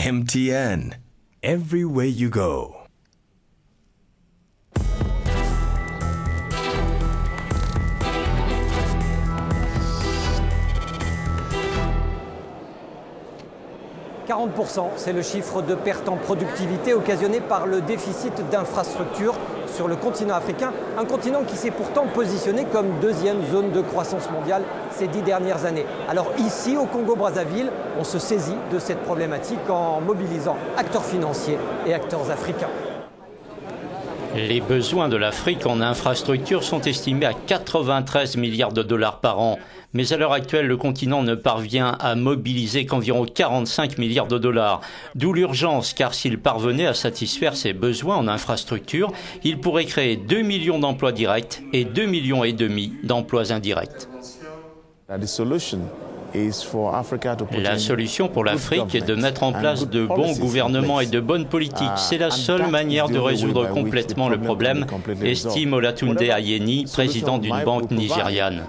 MTN, every way you go. « 40%, c'est le chiffre de perte en productivité occasionné par le déficit d'infrastructures sur le continent africain, un continent qui s'est pourtant positionné comme deuxième zone de croissance mondiale ces 10 dernières années. Alors ici, au Congo-Brazzaville, on se saisit de cette problématique en mobilisant acteurs financiers et acteurs africains. Les besoins de l'Afrique en infrastructures sont estimés à 93 milliards de dollars par an. Mais à l'heure actuelle, le continent ne parvient à mobiliser qu'environ 45 milliards de dollars. D'où l'urgence, car s'il parvenait à satisfaire ses besoins en infrastructures, il pourrait créer 2 millions d'emplois directs et 2,5 millions d'emplois indirects. La solution pour l'Afrique est de mettre en place de bons gouvernements et de bonnes politiques. C'est la seule manière de résoudre complètement le problème, estime Olatunde Ayeni, président d'une banque nigériane.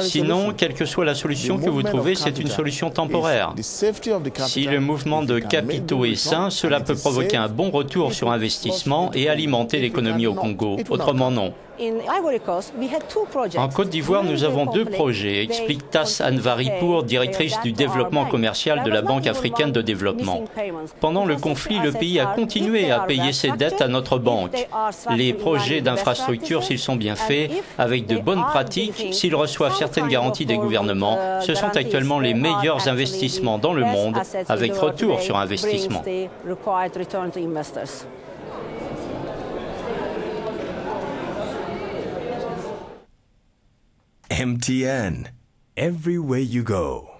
Sinon, quelle que soit la solution que vous trouvez, c'est une solution temporaire. Si le mouvement de capitaux est sain, cela peut provoquer un bon retour sur investissement et alimenter l'économie au Congo. Autrement, non. En Côte d'Ivoire, nous avons 2 projets, explique Tass Anvaripour, directrice du développement commercial de la Banque africaine de développement. Pendant le conflit, le pays a continué à payer ses dettes à notre banque. Les projets d'infrastructure, s'ils sont bien faits, avec de bonnes pratiques, s'ils reçoivent certaines garanties des gouvernements, ce sont actuellement les meilleurs investissements dans le monde, avec retour sur investissement. MTN, every way you go.